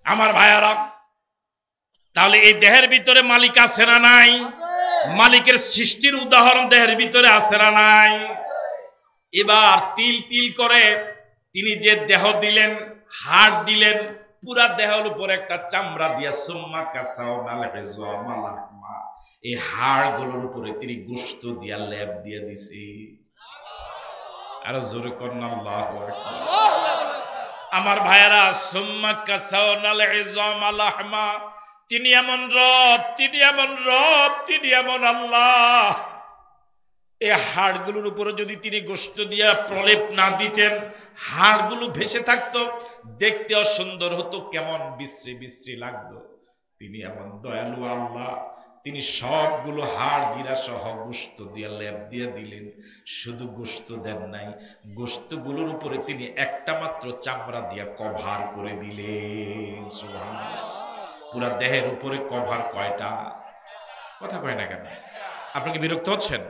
আমার ভাইয়ারা, তাহলে এই দেহের ভিতরে মালিক আছে না নাই? মালিকের সৃষ্টির উদাহরণ দেহের ভিতরে আছে না নাই? এবার তিল তিল করে তিনি যে দেহ দিলেন, হাড় দিলেন, পুরা দেহের উপর একটা চামড়া দিয়া সুম্মা কাসাওনাল ইযআমা লাহমা, এই হাড়গুলোর উপরে তিনি গোশত দিয়া লেপ দিয়ে দিছে। আর জোরে করুন আল্লাহু আকবার। আমার ভাইয়েরা, সুম্মা কাসাওনাল ইযআমা লাহমা, তিনি এমন রব, তিনি এমন রব, তিনি এমন আল্লাহ। এই হাড়গুলোর উপরে যদি তিনি গোশত দিয়া প্রলেপ না দিতেন, হাড়গুলো ভেসে থাকতো, দেখতে অসুন্দর হতো, কেমন বিশ্রী বিশ্রী লাগতো। তিনি এমন দয়ালু আল্লাহ, তিনি সবগুলো হাড় গিরা সহ গোশত দিয়া লেপ দিয়ে দিলেন। শুধু গোশত দেন নাই, গোশতগুলোর উপরে তিনি একটা মাত্র চামড়া দিয়া কভার করে দিলেন। সুবহানাল্লাহ। পুরা দেহের উপরে কভার কয়টা? কথা কয় না কেন? আপনি কি বিরক্ত হচ্ছেন?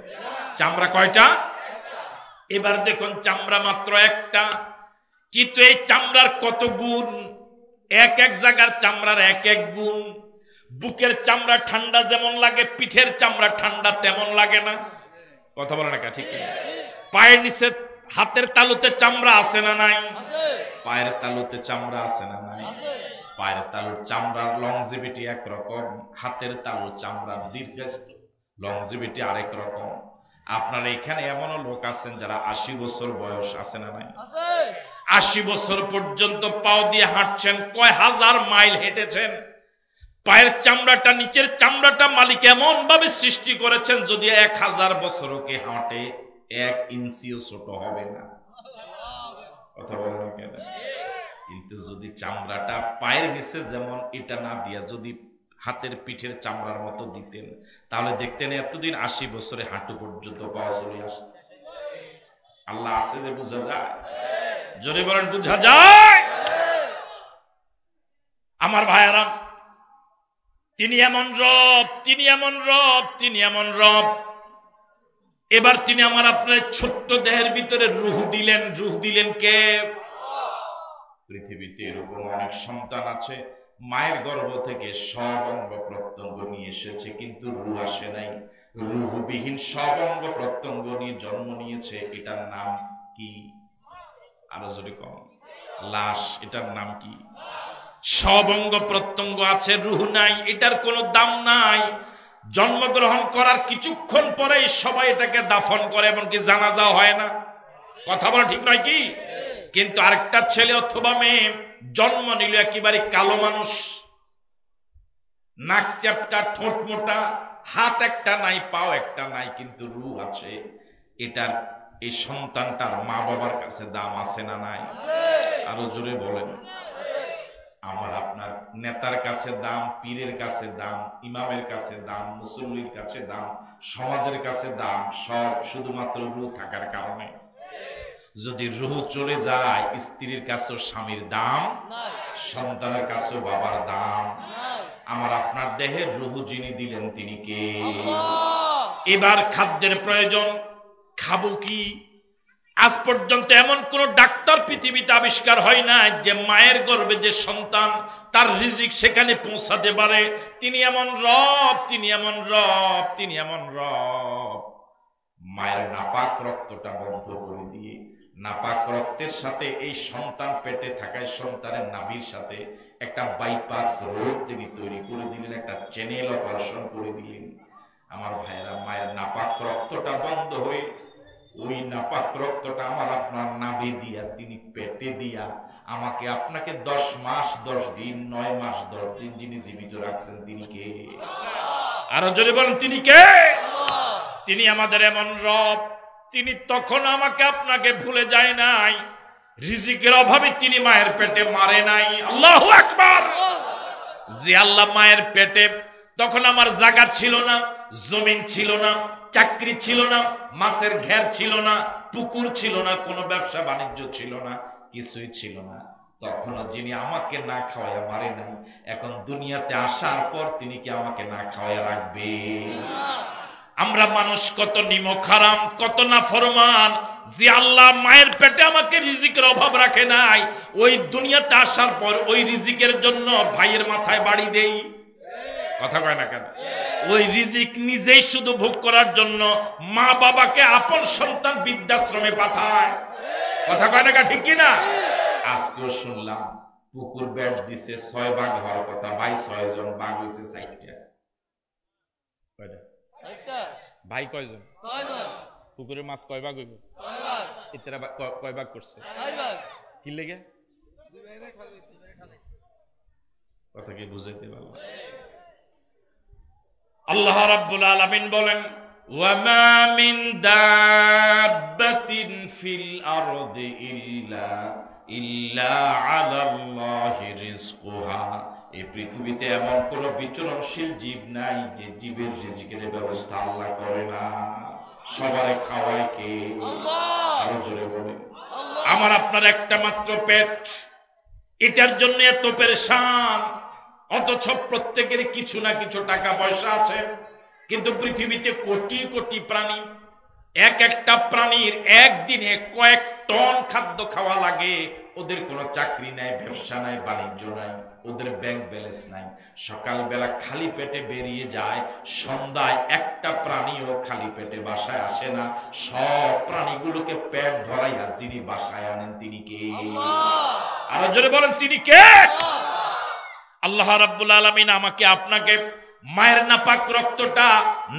চামড়া কয়টা? এবার দেখুন, চামড়া মাত্র একটা, কিন্তু এই চামড়ার কত গুণ! এক এক জায়গার চামড়ার এক এক গুণ। বুকের চামড়া ঠান্ডা যেমন লাগে, পিঠের চামড়া ঠান্ডা তেমন লাগে না। কথা বলে না, ঠিক? পায়ের নিচে হাতের তালুতে চামড়া আছে না নাই? পায়ের তালুতে চামড়া আছে না নাই? পায়ের তালুর চামড়ার লংজিভিটি একরকম, হাতের তালুর চামড়ার দীর্ঘস্থায়ী লংজিভিটি আরেক রকম। আপনার এখানে এমনও লোক আছেন যারা 80 বছর বয়স, আছে না নাই? 80 বছর পর্যন্ত পাও দিয়ে হাঁটছেন, কয় হাজার মাইল হেঁটেছেন। পায়ের চামড়াটা, নিচের চামড়াটা মালিক এমন ভাবে সৃষ্টি করেছেন, যদি 1000 বছরও কে হাঁটে 1 ইঞ্চিও ছোট হবে না। কথা বলেন না কেন? কিন্তু যদি চামড়াটা পায়ের নিচে যেমন এটা না দিয়া যদি হাতের পিঠের চামড়ার মতো দিতেন, তাহলে দেখতেন এতদিন 80 বছরে হাঁটু পর্যন্ত পাওয়া চলে আসত। আল্লাহ আছে যে বোঝা যায়। জোরে বলেন, বোঝা যায়? আমার ভাইয়ারা, তিনি এমন রব, তিনি এমন রব, তিনি এমন রব। এবার তিনি আমার আপনার ছোট্ট দেহের ভিতরে রূহ দিলেন। রূহ দিলেন কে? পৃথিবীতে এরকম অনেক সন্তান আছে, মায়ের গর্ভ থেকে সব অঙ্গ প্রত্যঙ্গ নিয়ে এসেছে, কিন্তু রূহ আসে নাই। রূহবিহীন সব অঙ্গ প্রত্যঙ্গ নিয়ে জন্ম নিয়েছে। এটার নাম কি? আরো জোরে কম। লাশ। এটার নাম কি? সব অঙ্গ প্রত্যঙ্গ আছে, রূহ নাই, এটার কোনো দাম নাই। জন্মগ্রহণ করার কিছুক্ষণ পরেই সবাই এটাকে দাফন করে, এমনকি জানাজা হয় না। কথা বলা ঠিক নয় কি? কিন্তু আরেকটা ছেলে অথবা মেয়ে জন্ম নিল একেবারে কালো মানুষ, নাক চ্যাপটা, ঠোঁট মোটা, হাত একটা নাই, পাও একটা নাই, কিন্তু রূহ আছে। এটার, এই সন্তানটার মা বাবার কাছে দাম আছে না নাই? আরো জোরে বলেন। আমার আপনার নেতার কাছে দাম, পীরের কাছে দাম, ইমামের কাছে দাম, মুসল্লির কাছে দাম, সমাজের কাছে দাম, সব শুধুমাত্র রূহ থাকার কারণে। যদি রূহ চলে যায়, স্ত্রীর কাছেও স্বামীর দাম, সন্তানের কাছেও বাবার দাম। আমার আপনার দেহের রূহ যিনি দিলেন তিনি কে? এবার খাদ্যের প্রয়োজন, খাবো কি? আজ পর্যন্ত এমন কোন ডাক্তার পৃথিবীতে আবিষ্কার হয় না যে মায়ের গর্ভে যে সন্তান, তার রিজিক সেখানে পৌঁছাতে পারে। তিনি এমন রব, তিনি এমন রব, তিনি এমন রব। মায়ের নাপাক রক্তটা বন্ধ করে দিয়ে, নাপাক রক্তের সাথে এই সন্তান পেটে থাকায় সন্তানের নাভির সাথে একটা বাইপাস রোড তিনি তৈরি করে দিলেন, একটা চ্যানেল অপারেশন করে দিলেন। আমার ভাইয়েরা, মায়ের নাপাক রক্তটা বন্ধ হয়ে ওই নাপাক রক্তটা আমার আপনার নাভি দিয়া, তিনি পেটে দিয়া আমাকে আপনাকে 10 মাস 10 দিন 9 মাস 10 দিন যিনি জীবিত রাখছেন, তিনি কে? আরো জোরে বলেন, তিনি কে? তিনি আমাদের এমন রব। তিনি তখন আমাকে আপনাকে ভুলে যায় নাই। রিজিকের অভাবে তিনি মায়ের পেটে মারে নাই। আল্লাহু আকবার। যে আল্লাহ মায়ের পেটে, তখন আমার জায়গা ছিল না, জমিন ছিল না, চাকরি ছিল না, মাছের ঘের ছিল না, পুকুর ছিল না, কোনো ব্যবসা বাণিজ্য ছিল না, কিছুই ছিল না। তখনও যিনি আমাকে না খাওয়াইয়া মারে নাই, এখন দুনিয়াতে আসার পর তিনি কি আমাকে না খাওয়াইয়া রাখবে? আমরা মানুষ কত নিমক হারাম, কত নাফরমান, যে আল্লাহ মায়ের পেটে আমাকে রিজিকের অভাব রাখে নাই, ওই দুনিয়াতে আসার পর ওই রিজিকের জন্য ভাইয়ের মাথায় বাড়ি দেই। কথা কয় না কেন? ওই রিজিক নিজেই শুধু ভোগ করার জন্য মা বাবাকে আপন সন্তান বৃদ্ধাশ্রমে পাঠায়। কথা কয় না কেন? ঠিক কিনা? আজকেও শুনলাম পুকুর ব্যাট দিছে 6 ভাগ হওয়ার কথা, ভাই 6 জন, ভাগ হয়েছে 4টা। ভাই কয়জন? 6 জন। পুকুরের মাছ কয় ভাগ হইব? 6 ভাগ। এটারা কয় ভাগ করছে? 4 ভাগ। কি লাগে? কথা কি বুঝাইতে পারলাম? আল্লাহ রাব্বুল আলামিন বলেন, ওয়া মা মিন দাব্বাতিন ফিল আরদি ইল্লা আলাল্লাহি রিজকুহা। এই পৃথিবীতে এমন কোন বিচরণশীল জীব নাই যে জীবের রিজিকের ব্যবস্থা আল্লাহ করে না। সবারে খাওয়ায় কে? আল্লাহ। আরো জোরে বলে, আমার আপনার একটা মাত্র পেট, এটার জন্য এত পেরেশান, অথচ প্রত্যেকের কিছু না কিছু টাকা পয়সা আছে। কিন্তু পৃথিবীতে কোটি কোটি প্রাণী, এক একটা প্রাণীর একদিনে কয়েক টন খাদ্য খাওয়া লাগে। ওদের কোনো চাকরি নাই, ব্যবসা নাই, বাণিজ্য নাই, ওদের ব্যাংক ব্যালেন্স নাই। সকালবেলা খালি পেটে বেরিয়ে যায়, সন্ধ্যায় একটা প্রাণীও খালি পেটে বাসায় আসে না। সব প্রাণীগুলোকে পেট ধরাইয়া যিনি বাসায় আনেন তিনি কে? আরো জোরে বলেন, তিনি কে? আল্লাহ রাব্বুল আলামিন আমাকে আপনাকে মায়ের নাপাক রক্তটা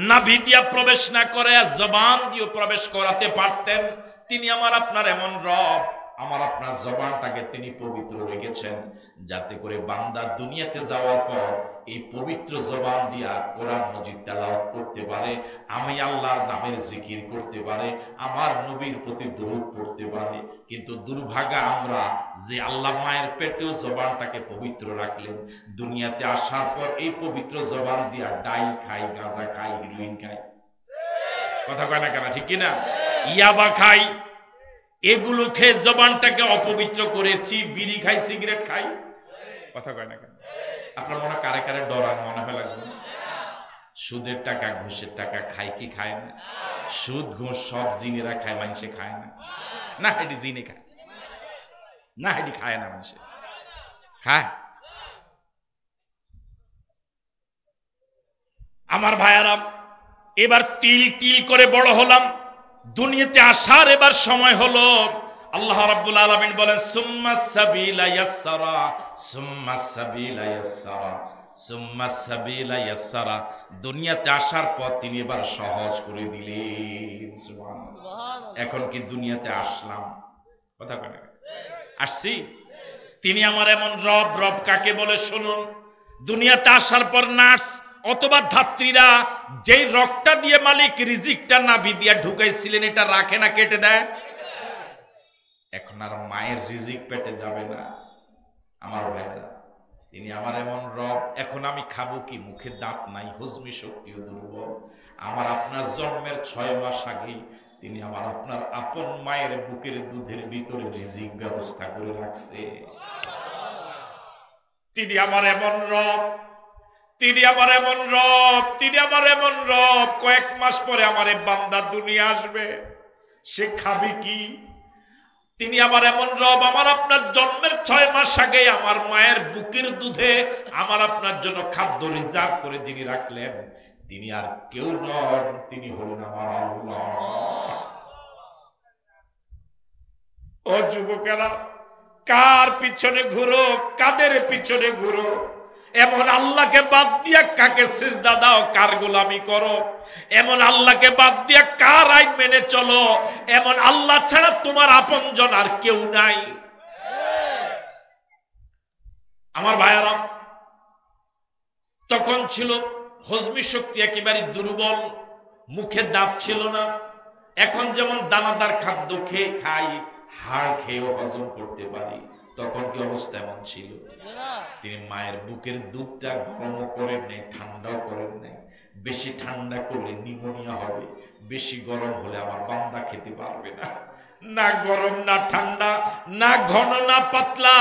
নাভি দিয়া প্রবেশ না করে জবান দিয়ে প্রবেশ করাতে পারতেন। তিনি আমার আপনার এমন রব, আমার আপনার জবানটাকে তিনি পবিত্র রেখেছেন, যাতে করে বান্দা দুনিয়াতে যাওয়ার পর এই পবিত্র জবান দিয়া কোরআন মজিদ তেলাওয়াত করতে পারে, আমি আল্লাহর নামের জিকির করতে পারে, আমার নবীর প্রতি দরুদ পড়তে পারে। কিন্তু দুর্ভাগা আমরা, যে আল্লাহ মায়ের পেটেও জবানটাকে পবিত্র রাখলেন, দুনিয়াতে আসার পর এই পবিত্র জবান দিয়া ডাইল খাই, গাঁজা খাই, হিরোইন খাই। কথা কয় না কেন? ঠিক কিনা? ইয়াবা খাই, এগুলো খেয়ে জবানটাকে অপবিত্র করেছি, বিড়ি খাই, সিগারেট খাই। কথা কয় না কেন? আপনার মনে কারে কারে ডরান মনে হয় লাগছে? সুদের টাকা, ঘুষের টাকা খায় কি খায় না? সুদ ঘুষ সব জিনেরা খায়, মানুষে খায় না। না এটি জিনে খায় না, এটি খায় না, মানুষে খায়। আমার ভাইয়ারা, এবার তিল তিল করে বড় হলাম, দুনিয়াতে আসার এবার সময় হলো। আল্লাহ রাব্বুল আলামিন বলেন, সুম্মাস সাবিলা ইয়াসসারা, সুম্মাস সাবিলা ইয়াসসারা, সুম্মাস সাবিলা ইয়াসসারা। দুনিয়াতে আসার পর তিনি এবার সহজ করে দিলেন। সুবহানাল্লাহ। এখন কি দুনিয়াতে আসলাম? কথা কয় না? আসছি। তিনি আমার এমন রব, রব কাকে বলে শুনুন। দুনিয়াতে আসার পর নার্স অথবা ধাত্রীরা যেই রক্তটা দিয়ে মালিক রিজিকটা নাভি দিয়া ঢুকাইছিলেন, এটা রাখে না, কেটে দেয়। এখন আর মায়ের রিজিক পেটে যাবে না। আমার ভাইরা, তিনি আমার এমন রব। এখন আমি খাবো কি? মুখে দাঁত নাই, হজমি শক্তিও দুর্বল। আমার আপনার জন্মের 6 মাস আগে তিনি আমার আপনার আপন মায়ের বুকের দুধের ভিতরে রিজিক ব্যবস্থা করে রাখছে। তিনি আমার এমন রব, তিনি আমার এমন রব, তিনি আমার এমন রব। কয়েক মাস পরে আমার বান্দা দুনিয়া আসবে, সে খাবে কি? তিনি আমার এমন রব, আমার আপনার জন্মের 6 মাস আগে আমার মায়ের বুকের দুধে আমার আপনার জন্য খাদ্য রিজার্ভ করে যিনি রাখলেন, তিনি আর কেউ নন, তিনি হলেন আমার আল্লাহ। ও যুবকেরা, কার পিছনে ঘুরো, কাদের পিছনে ঘুরো? এমন আল্লাহকে বাদ দিয়া কাকে সিজদা দাও, কার গোলামি করো? এমন আল্লাহকে বাদ দিয়া কার আইন মেনে চলো? এমন আল্লাহ ছাড়া তোমার আপনজন আর কেউ নাই। আমার ভাইয়ারা, তখন ছিল হজমি শক্তি একেবারে দুর্বল, মুখে দাঁত ছিল না। এখন যেমন দানাদার খাদ্য খেয়ে খাই, হাড় খেয়েও হজম করতে পারি, তখন কি অবস্থা এমন ছিল? তিনি মায়ের বুকের দুধটা গরম করেন নাই, ঠান্ডাও করেন নাই। বেশি ঠান্ডা করলে নিউমোনিয়া হবে, বেশি গরম হলে আমার বান্দা খেতে পারবে না। না গরম না ঠান্ডা, না ঘন না পাতলা,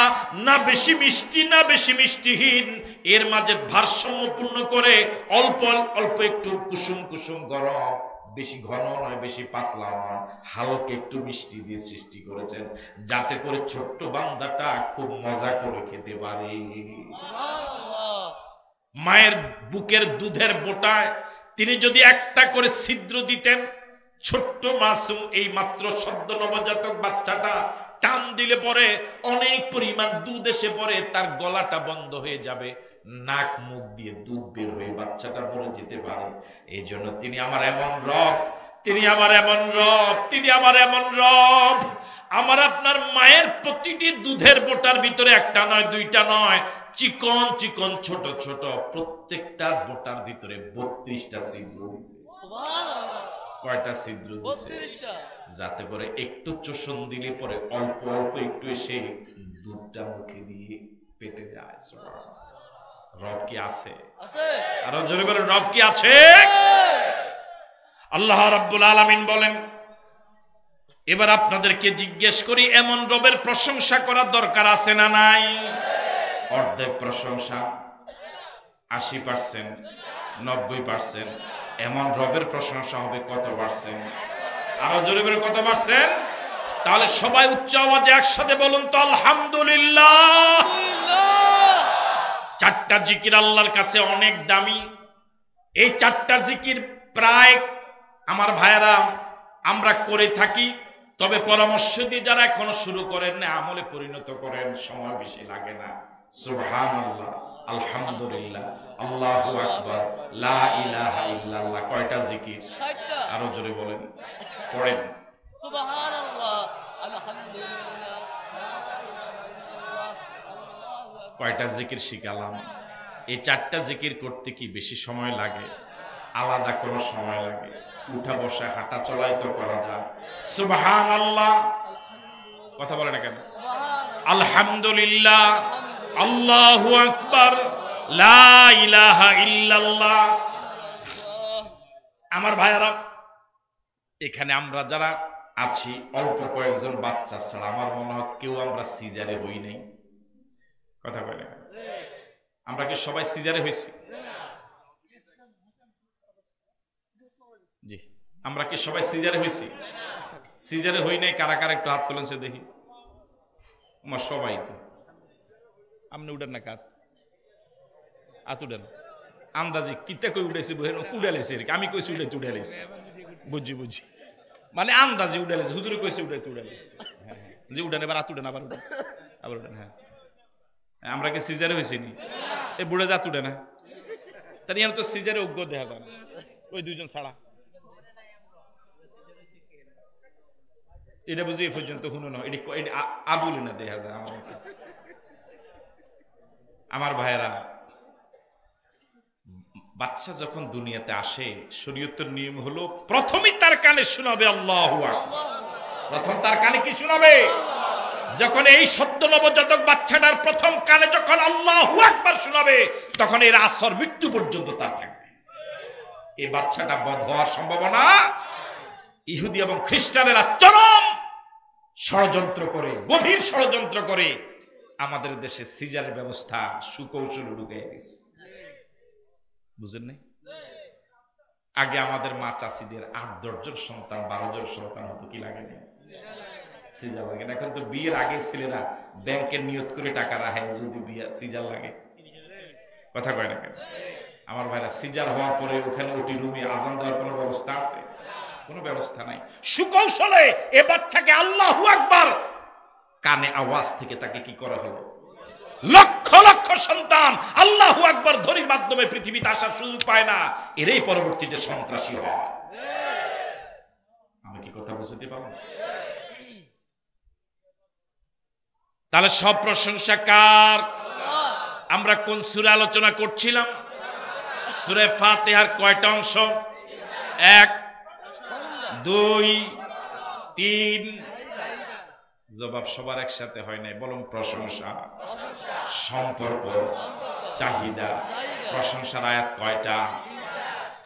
না বেশি মিষ্টি না বেশি মিষ্টিহীন, এর মাঝে ভারসাম্যপূর্ণ করে অল্প অল্প একটু কুসুম কুসুম গরম, বেশি ঘন নয় বেশি পাতলা নয়, হালকা একটু মিষ্টি দিয়ে সৃষ্টি করেছেন, যাতে করে ছোট্ট বান্দাটা খুব মজা করে খেতে পারে। মায়ের বুকের দুধের বোটায় তিনি যদি একটা করে ছিদ্র দিতেন, ছোট্ট মাসুম এই মাত্র সদ্য নবজাতক বাচ্চাটা টান দিলে পরে অনেক পরিমাণ দুধ এসে পরে তার গলাটা বন্ধ হয়ে যাবে, নাক মুখ দিয়ে দুধ বের হয়ে বাচ্চাটা মরে যেতে পারে। এই জন্য তিনি আমার এমন রব, তিনি আমার এমন রব, তিনি আমার এমন রব। আমার আপনার মায়ের প্রতিটি দুধের বোটার ভিতরে একটা নয় দুইটা নয়, চিকন চিকন ছোট ছোট প্রত্যেকটা বোটার ভিতরে 32টা ছিদ্র দিছে। কয়টা ছিদ্র দিছে? যাতে করে একটু চোষণ দিলে পরে অল্প অল্প একটু এসে দুধটা মুখে দিয়ে পেটে যায়। রব কি আছে? আরো জোরে বলে রব কি আছে? আল্লাহ রাব্বুল আলামিন বলেন, এবার আপনাদেরকে জিজ্ঞেস করি, এমন রবের প্রশংসা করার দরকার আছে না নাই? অর্ধেক প্রশংসা, 80%, 90%। এমন রবের প্রশংসা হবে কত পার্সেন্ট? আরো জোরে বলে কত পার্সেন্ট? তাহলে সবাই উচ্চ আওয়াজে একসাথে বলুন তো আলহামদুলিল্লাহ। চারটা জিকির আল্লাহর কাছে অনেক দামি। এই চারটা জিকির প্রায় আমার ভাইয়েরা আমরা করে থাকি, তবে পরামর্শ দিয়ে যারা এখনো শুরু করেন না আমলে পরিণত করেন, সময় বেশি লাগে না। সুবহানাল্লাহ, আলহামদুলিল্লাহ, আল্লাহু আকবার, লা ইলাহা ইল্লাল্লাহ। কয়টা জিকির? আরো জোরে বলেন, পড়েন। সুবহানাল্লাহ, আলহামদুলিল্লাহ, কয়টা জিকির শিখালাম? এই চারটা জিকির করতে কি বেশি সময় লাগে? আলাদা কোনো সময় লাগে? উঠা বসা হাঁটা চলাই তো করা যায়। সুবহানাল্লাহ, কথা বলে না কেন? আলহামদুলিল্লাহ, আল্লাহু আকবার, লা ইলাহা ইল্লাল্লাহ। আমার ভাইয়ারা, এখানে আমরা যারা আছি অল্প কয়েকজন বাচ্চা ছাড়া আমার মনে হয় কেউ আমরা সিজারে হই নাই। কথা বলে না? আমরা কি সবাই সিজারে হয়েছি? জি, আমরা কি সবাই সিজারে হয়েছি? সিজারে হই নাই কারা কারা একটু হাত তোলেন সে দেখি। আমার সবাই তো। আপনি উঠেন না কাত, হাত উঠেন। আন্দাজি কিতা কই উঠেছি, উড়ালেছি আর কি। আমি কইছি উঠে উড়ালেছি, বুঝছি বুঝছি, মানে আন্দাজি উড়ালেছি। হুজুরে কইছি উড়ালেছি। হ্যাঁ জি, উঠেন এবার, হাত উঠেন, আবার উঠেন, আবার উঠেন। হ্যাঁ, আমরা কি সিজারে হয়েছি নি? এই বুড়ে জাত উঠে না, তাই তো সিজারে অজ্ঞ দেখা যায় না, ওই দুইজন ছাড়া। এটা বুঝি এ পর্যন্ত শুনো না, এটি আবুল না দেখা যায় আমার। আমার ভাইয়েরা, বাচ্চা যখন দুনিয়াতে আসে শরীয়তের নিয়ম হলো প্রথমেই তার কানে শোনাবে আল্লাহু আকবার। প্রথম তার কানে কি শোনাবে? যখন এই সদ্য নবজাতক বাচ্চাটার প্রথম কানে যখন আল্লাহু আকবার শোনাবে, তখন এর আসর মৃত্যু পর্যন্ত তার থাকবে। এই বাচ্চাটা বধ হওয়ার সম্ভাবনা। ইহুদি এবং খ্রিস্টানেরা চরম ষড়যন্ত্র করে, গভীর ষড়যন্ত্র করে আমাদের দেশে সিজারের ব্যবস্থা সুকৌশল ঢুকে গেছে। বুঝেন নাই? আগে আমাদের মা চাষিদের 8-10 জন সন্তান, 12 জন সন্তান হতো, কি লাগে না? সিজার লাগে না। এখন তো বিয়ের আগে ছেলেরা ব্যাংকের নিয়ত করে টাকা রাখে যদি বিয়ে সিজার লাগে। কথা কয় না কেন? আমার ভাইরা, সিজার হওয়ার পরে ওখানে ওটি রুমে আজান দেওয়ার কোনো ব্যবস্থা আছে? কোনো ব্যবস্থা নাই। সুকৌশলে এ বাচ্চাকে আল্লাহু আকবার কানে আওয়াজ থেকে তাকে কি করা হলো? লক্ষ লক্ষ সন্তান আল্লাহু আকবার ধ্বনির মাধ্যমে পৃথিবীতে আসার সুযোগ পায় না, এরাই পরবর্তীতে সন্ত্রাসী হয়। আমি কি কথা বুঝতে পারলাম? তাহলে সব প্রশংসা কার? আমরা কোন সূরা আলোচনা করছিলাম? সূরা ফাতিহার কয়টা অংশ? 1, 2, 3। জবাব সবার একসাথে হয় নাই। বলুন প্রশংসা, সম্পর্ক, চাহিদা। প্রশংসার আয়াত কয়টা?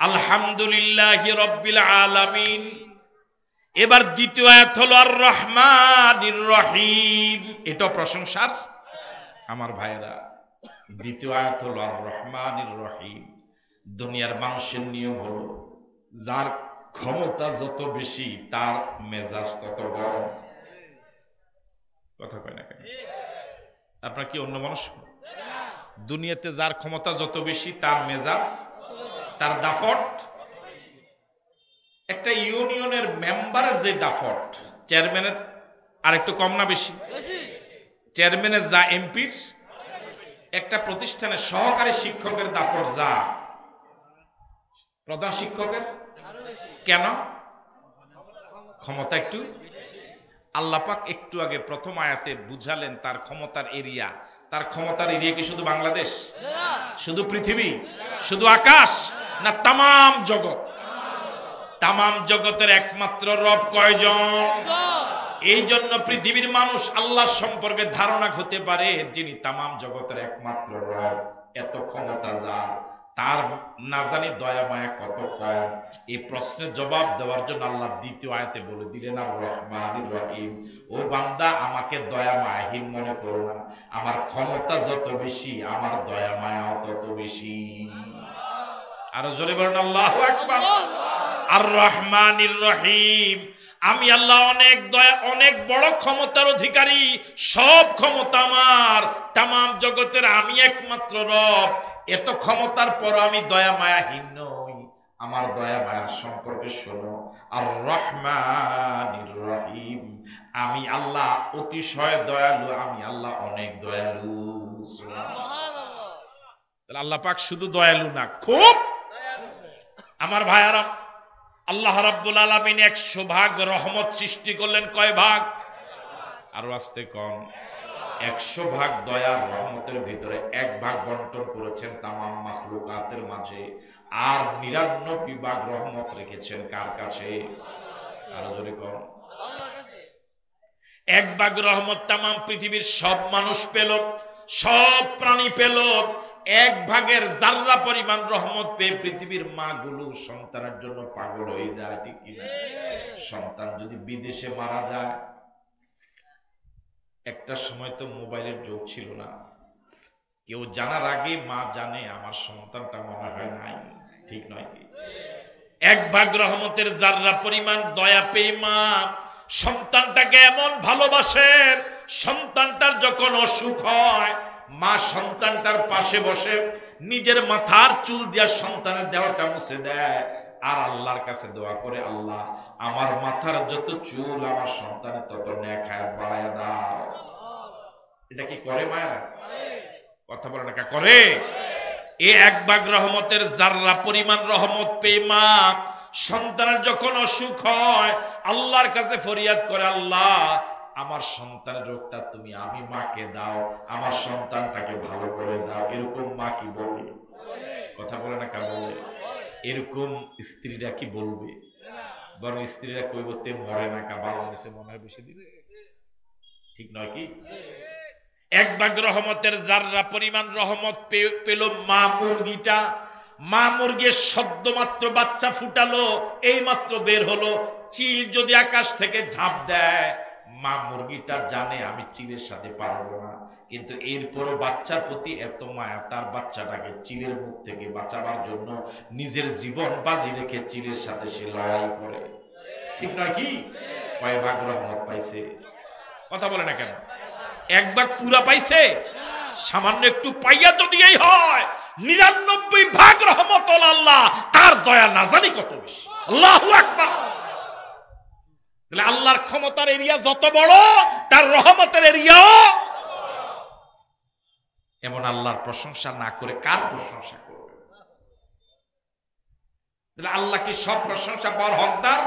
আলহামদুলিল্লাহি রাব্বিল আলামিন। এবার দ্বিতীয় আয়াত হলো আর রহমানির রহিম, এটা প্রশংসার আমার ভাইরা। দ্বিতীয় আয়াত হলো আর রহমানির রহিম। দুনিয়ার মানুষের নিয়ম হলো যার ক্ষমতা যত বেশি তার মেজাজ তত গরম। কথা কয় না কেন? আপনার কি অন্য মানুষ? দুনিয়াতে যার ক্ষমতা যত বেশি তার মেজাজ, তার দাফট। একটা ইউনিয়নের মেম্বারের যে দাফট, চেয়ারম্যানের আর একটু কম না বেশি? চেয়ারম্যানের যা এমপির, একটা প্রতিষ্ঠানের সহকারী শিক্ষকের দাপট যা প্রধান শিক্ষকের, কেন? ক্ষমতা একটু। আল্লাহ পাক একটু আগে প্রথম আয়াতে বুঝালেন তার ক্ষমতার এরিয়া। তার ক্ষমতার এরিয়া কি শুধু বাংলাদেশ, শুধু পৃথিবী, শুধু আকাশ, না তামাম জগৎ? তামাম জগতের একমাত্র রব কয়জন? এই জন্য পৃথিবীর মানুষ আল্লাহ সম্পর্কে ধারণা হতে পারে যিনি তামাম জগতের একমাত্র রব। এত ক্ষমতা যার, তার না জানি দয়া মায়া কত কম। এই প্রশ্নের জবাব দেওয়ার জন্য আল্লাহ দ্বিতীয় আয়াতে বলে দিলেন আর রহমানির রহিম। ও বান্দা, আমাকে দয়া মায়াহীন মনে করো না। আমার ক্ষমতা যত বেশি আমার দয়া মায়া তত বেশি। আরো জোরে বলেন আল্লাহু আকবার। আর রহমানির রহিম, আমি আল্লাহ অনেক দয়া, অনেক বড় ক্ষমতার অধিকারী। সব ক্ষমতা আমার, তামাম জগতের আমি একমাত্র রব। এত ক্ষমতার পর আমি দয়া মায়াহীন নই। আমার দয়া মায়ার সম্পর্কে শোনো। আর রহমানির রহিম, আমি আল্লাহ অতিশয় দয়ালু, আমি আল্লাহ অনেক দয়ালু। আল্লাহ পাক শুধু দয়ালু না, খুব আমার ভাইয়ারা। আল্লাহ রাব্বুল আলামিন 100 ভাগ রহমত সৃষ্টি করলেন। কয় ভাগ? আরো আসতে কম। 100 ভাগ দয়ার রহমতের ভিতরে 1 ভাগ বন্টন করেছেন তামাম মাখলুকাতের মাঝে। আর 99 ভাগ রহমত রেখেছেন কার কাছে? আরো জোরে কম। 1 ভাগ রহমত তামাম পৃথিবীর সব মানুষ পেল, সব প্রাণী পেল। 1 ভাগের জাররা পরিমাণ রহমত পেয়ে পৃথিবীর মা গুলো সন্তানের জন্য পাগল হয়ে যায়, ঠিক কিনা? সন্তান যদি বিদেশে মারা যায়, একটা সময় তো মোবাইলের যোগ ছিল না, কেউ জানার আগে মা জানে আমার সন্তানটা মনে হয় নাই, ঠিক নয় কি? 1 ভাগ রহমতের জাররা পরিমাণ দয়া পেয়ে মা সন্তানটাকে এমন ভালোবাসেন, সন্তানটার যখন অসুখ হয় মা সন্তানটার পাশে বসে নিজের মাথার চুল দিয়া সন্তানের দেহটা মুছে দেয় আর আল্লাহর কাছে দোয়া করে, আল্লাহ আমার মাথার যত চুল আমার সন্তানের তত নেক হায়াত বাড়ায়া দাও। এটা কি করে মায়েরা? কথা বলে না, করে। এই 1 ভাগ রহমতের জাররা পরিমাণ রহমত পেয়ে মা সন্তানের যখন অসুখ হয় আল্লাহর কাছে ফরিয়াদ করে, আল্লাহ আমার সন্তানের রোগটা তুমি আমি মাকে দাও, আমার সন্তানটাকে ভালো করে দাও। এরকম মা কি বলে? কথা বলে না, কা বলে? এরকম স্ত্রীরা কি বলবে? বরং স্ত্রীরা কই বলতে মরে না, কা ভালো হয়েছে মনে হয় বেশি দিবে, ঠিক নয় কি? 1 ভাগ রহমতের জাররা পরিমাণ রহমত পেল মা মুরগিটা। মা মুরগির সদ্য মাত্র বাচ্চা ফুটালো, এই মাত্র বের হলো, চিল যদি আকাশ থেকে ঝাঁপ দেয় মা মুরগিটা জানে আমি চিলের সাথে পারবো না, কিন্তু এরপরও বাচ্চার প্রতি এত মায়া, তার বাচ্চাটাকে চিলের মুখ থেকে বাঁচাবার জন্য নিজের জীবন বাজি রেখে চিলের সাথে সে লড়াই করে, ঠিক নয় কি? কয় ভাগ রহমত পাইছে? কথা বলে না কেন? 1 ভাগ পুরা পাইছে? সামান্য একটু পাইয়া যদি এই হয়, 99 ভাগ রহমত আল্লাহ, তার দয়া না জানি কত বেশি। আল্লাহু আকবার। তাহলে আল্লাহর ক্ষমতার এরিয়া যত বড় তার রহমতের এরিয়াও এমন। আল্লাহর প্রশংসা না করে কার প্রশংসা করবে? তাহলে আল্লাহ কি সব প্রশংসা পাওয়ার হকদার?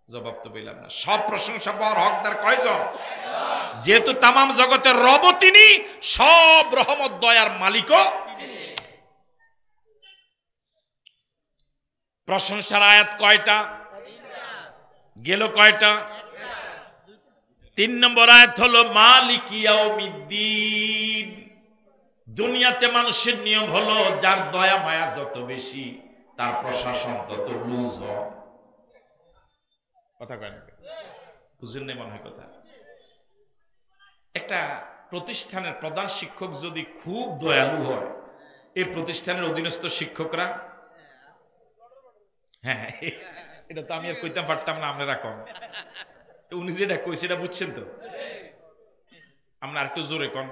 জবাব তো পেলাম না। সব প্রশংসা পাওয়ার হকদার কয়জন? যেহেতু তামাম জগতের রব তিনি, সব রহমত দয়ার মালিকও। প্রশংসার আয়াত কয়টা গেল? কয়টা? 3 নম্বর আয়াত হলো মালিক ইয়াউমিদ্দিন। দুনিয়াতে মানুষের নিয়ম হলো যার দয়া মায়া যত বেশি তার প্রশাসন তত লুজ হয়। কথা কয় না, বুঝেন না মনে হয় কথা। একটা প্রতিষ্ঠানের প্রধান শিক্ষক যদি খুব দয়ালু হয়, এই প্রতিষ্ঠানের অধীনস্থ শিক্ষকরা, হ্যাঁ এটা তো আমি আর কইতাম পারতাম না, আপনারা কম, উনি যেটা কইছে এটা বুঝছেন তো, আমরা আর একটু জোরে কন,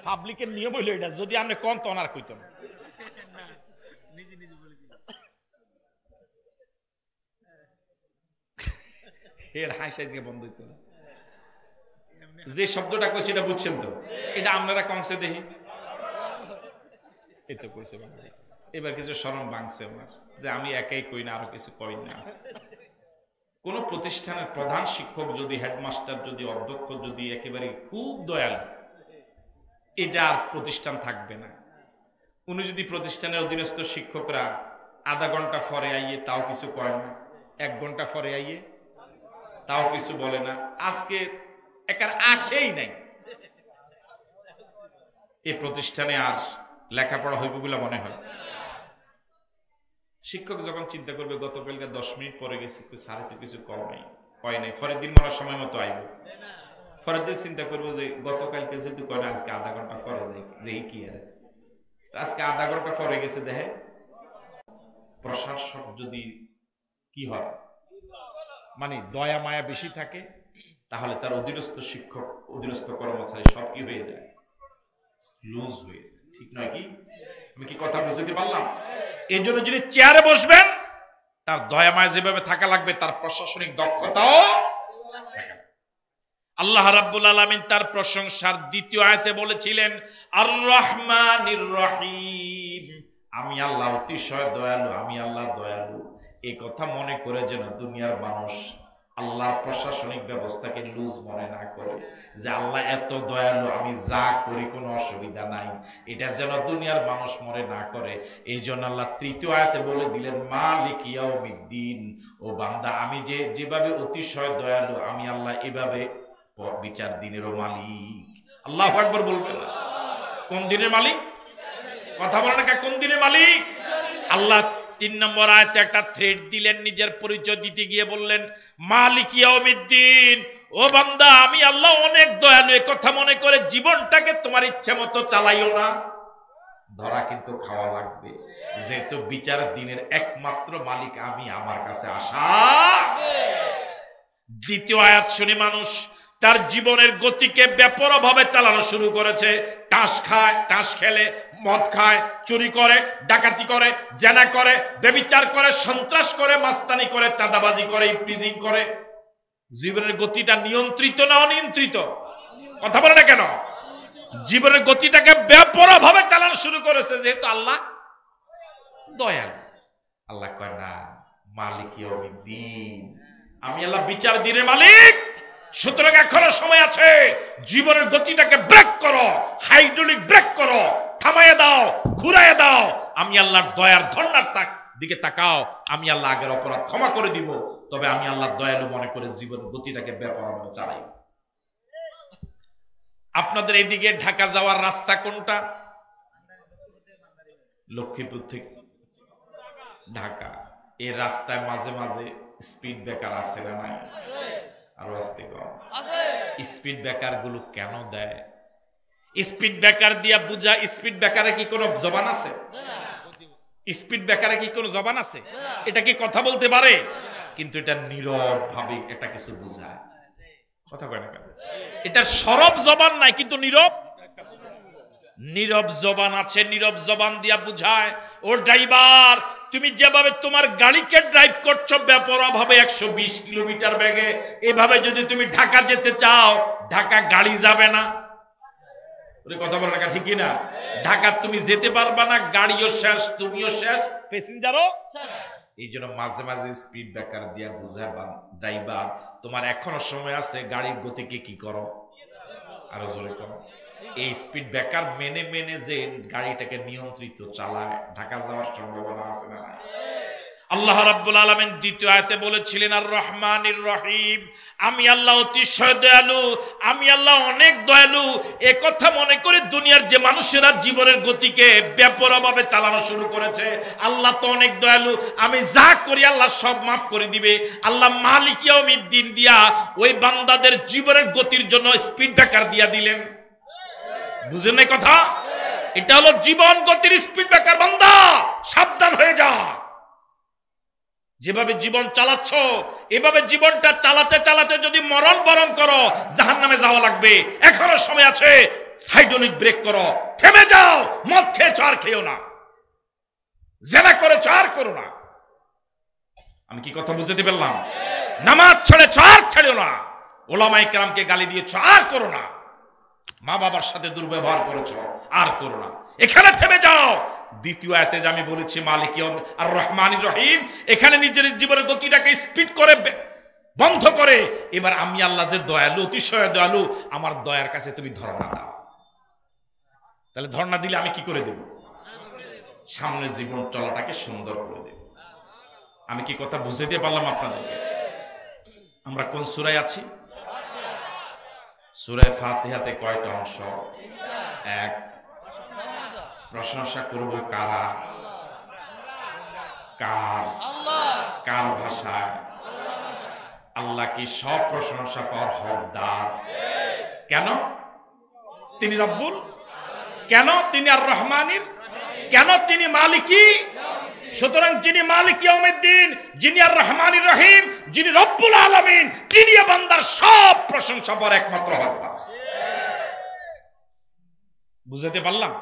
পাবলিকের নিয়ম হইল এটা, যদি আপনি কন তখন আর কইতাম। এর হাসি বন্ধ হইতো না, যে শব্দটা কইছে এটা বুঝছেন তো, এটা আপনারা কনসে দেখি, এই তো কইছে বাংলা। এবার কিছু শরম ভাঙছে আমার, যে আমি একাই কই না, আরো কিছু কই না আছে। কোন প্রতিষ্ঠানের প্রধান শিক্ষক যদি, হেডমাস্টার যদি, অধ্যক্ষ যদি একেবারে খুব দয়ালু, এটা আর প্রতিষ্ঠান থাকবে না। উনি যদি প্রতিষ্ঠানের অধীনস্থ শিক্ষকরা আধা ঘন্টা পরে আইয়ে তাও কিছু কয় না, 1 ঘন্টা পরে আইয়ে তাও কিছু বলে না, আজকে একার আসেই নাই, এই প্রতিষ্ঠানে আর লেখাপড়া হইব বলে মনে হয়। শিক্ষক যখন চিন্তা করবে গতকালকে 10 মিনিট পরে গেছি, স্যারে তো কিছু কয় নাই, পরের দিন মনে সময় মতো আইব, পরের দিন চিন্তা করবো যে গতকালকে যেহেতু কয় না, আজকে আধা ঘন্টা পরে যাই, যে কি আর আজকে আধা ঘন্টা পরে গেছে। দেখে প্রশাসক যদি কি হয়, মানে দয়া মায়া বেশি থাকে, তাহলে তার অধীনস্থ শিক্ষক, অধীনস্থ কর্মচারী সব কি হয়ে যায়, লুজ হয়ে, ঠিক নয় কি? আমি কি কথা বুঝতে পারলাম? এই জন্য যিনি চেয়ারে বসবেন, তার দয়া মায়া যেভাবে থাকা লাগবে, তার প্রশাসনিক দক্ষতাও। আল্লাহ রাব্বুল আলামিন তার প্রশংসার 2য় আয়াতে বলেছিলেন, আর রহমানির রহিম, আমি আল্লাহ অতিশয় দয়ালু, আমি আল্লাহ দয়ালু। এই কথা মনে করে যেন দুনিয়ার মানুষ আল্লাহর প্রশাসনিক ব্যবস্থাকে লুজ মনে না করে, যে আল্লাহ এত দয়ালু, আমি যা করি কোনো অসুবিধা নাই, এটা যেন দুনিয়ার মানুষ মনে না করে। এই জন্য আল্লাহ 3য় আয়াতে বলে দিলেন, মালিক ইয়াউমিদ্দিন, ও বান্দা, আমি যেভাবে অতিশয় দয়ালু, আমি আল্লাহ এভাবে বিচার দিনেরও মালিক। আল্লাহু আকবার বলবেন। কোন দিনের মালিক? কথা বলেন না, কোন দিনের মালিক? আল্লাহ 3 নম্বর আয়াতে একটা থ্রেড দিলেন, নিজের পরিচয় দিতে গিয়ে বললেন, মালিক ইয়াউমিদ্দিন, ও বান্দা, আমি আল্লাহ অনেক দয়ালু, এই কথা মনে করে জীবনটাকে তোমার ইচ্ছে মতো চালাইও না, ধরা কিন্তু খাওয়া লাগবে, যেহেতু বিচার দিনের একমাত্র মালিক আমি, আমার কাছে আসা। 2য় আয়াত শুনে মানুষ তার জীবনের গতিকে বেপরোয়াভাবে চালানো শুরু করেছে। টাস খায়, টাস খেলে, মদ খায়, চুরি করে, ডাকাতি করে, জেনা করে, ব্যভিচার করে, সন্ত্রাস করে, মাস্তানি করে, চাঁদাবাজি করে, ইফটিজিং করে। জীবনের গতিটা নিয়ন্ত্রিত না অনিয়ন্ত্রিত? কথা বলে না কেন? জীবনের গতিটাকে বেপরোয়াভাবে চালানো শুরু করেছে, যেহেতু আল্লাহ দয়ালু। আল্লাহ কয় না, মালিক ইয়াউমিদ্দিন, আমি আল্লাহ বিচার দিনের মালিক। সুতরাং এখনো সময় আছে, জীবনের গতিটাকে ব্রেক করো, হাইড্রোলিক ব্রেক করো, থামাইয়ে দাও, ঘুরাইয়ে দাও, আমি আল্লাহর দয়ার ধন্যার দিকে তাকাও, আমি আল্লাহ আগের অপরাধ ক্ষমা করে দিব, তবে আমি আল্লাহর দয়ালু মনে করে জীবনের গতিটাকে বেপরোয়া চালাই। আপনাদের এইদিকে ঢাকা যাওয়ার রাস্তা কোনটা? লক্ষ্মীপুর থেকে ঢাকা, এই রাস্তায় মাঝে মাঝে স্পিড ব্রেকার আছে না নাই? আরো আসতে কম। স্পিড ব্রেকার গুলো কেন দেয়? স্পিড ব্রেকার দিয়া বুঝা, স্পিড ব্রেকারে কি কোনো জবান আছে? স্পিড ব্রেকারে কি কোনো জবান আছে? এটা কি কথা বলতে পারে? কিন্তু এটা নীরব ভাবে এটা কিছু বুঝায়। কথা কয় না কেন? এটা সরব জবান নাই, কিন্তু নীরব নীরব জবান আছে, নীরব জবান দিয়া বুঝায়, ও ড্রাইভার, তুমি যেভাবে তোমার গাড়িকে ড্রাইভ করছো বেপরোয়া ভাবে 120 কিলোমিটার বেগে, এভাবে যদি তুমি ঢাকা যেতে চাও, ঢাকা গাড়ি যাবে না। কথা বলে না, ঠিক না? ঢাকা তুমি যেতে পারবা না, গাড়িও শেষ, তুমিও শেষ, প্যাসেঞ্জারও। এই জন্য মাঝে মাঝে স্পিড ব্রেকার দিয়া বুঝাবা, ড্রাইভার, তোমার এখনো সময় আছে, গাড়ির গতিকে কি করো, আরো জোরে করো। এই স্পিড ব্রেকার মেনে মেনে যে গাড়িটাকে নিয়ন্ত্রিত চালায়, ঢাকা যাওয়ার সম্ভাবনা আছে না? আল্লাহ রাব্বুল আলামিন দ্বিতীয় আয়াতে বলেছিলেন আর রহমানির রহিম, আমি আল্লাহ অতিশয় দয়ালু, আমি আল্লাহ অনেক দয়ালু। এ কথা মনে করে দুনিয়ার যে মানুষেরা জীবনের গতিকে বেপরোয়াভাবে চালানো শুরু করেছে, আল্লাহ তো অনেক দয়ালু, আমি যা করি আল্লাহ সব মাফ করে দিবে। আল্লাহ মালিক ইয়াউমিদ্দিন দিয়া ওই বান্দাদের জীবনের গতির জন্য স্পিড ব্রেকার দিয়া দিলেন। বুঝেন না কথা? এটা হলো জীবন গতির স্পিড ব্রেকার। বান্দা সাবধান হয়ে যা, যেভাবে জীবন চালাচ্ছ এভাবে জীবনটা চালাতে চালাতে যদি মরণ বরণ করো জাহান্নামে যাওয়া লাগবে। এখনো সময় আছে, সাইডোনিক ব্রেক করো, থেমে যাও। মদ খেয়েছো আর খেও না, জেনা করেছো আর করো না। আমি কি কথা বুঝতে পারলাম? নামাজ ছেড়েছো আর ছেড়ো না, ওলামায়ে কেরামকে গালি দিয়েছো আর করো না, মা বাবার সাথে দুর্ব্যবহার করেছো আর করো না। এখানে থেমে যাও। দ্বিতীয় আয়াতে যে আমি বলেছি মালিক আর রহমানির রহিম, এখানে নিজের জীবনের গতিটাকে স্পিড করে বন্ধ করে এবার আমি আল্লাহ যে দয়ালু, অতিশয় দয়ালু, আমার দয়ার কাছে তুমি ধর্ণা দাও। তাহলে ধর্ণা দিলে আমি কি করে দেব? সামনে জীবন চলাটাকে সুন্দর করে দেব। আমি কি কথা বুঝাতে পারলাম আপনাদের? আমরা কোন সূরায় আছি? সূরা ফাতিহাতে কয়টা অংশ? এক, প্রশংসা করব কারা? কার? কার ভাষায়? আল্লাহ কি সব প্রশংসা পাওয়ার হকদার? কেন? তিনি রব্বুল, কেন তিনি আর রহমানির, কেন তিনি মালিকি। সুতরাং যিনি মালিক ইয়াউমিদ্দিন, যিনি আর রহমানির রহিম, যিনি রব্বুল আলামিন, তিনি বান্দার সব প্রশংসা পাওয়ার একমাত্র হকদার। বুঝতে পারলাম?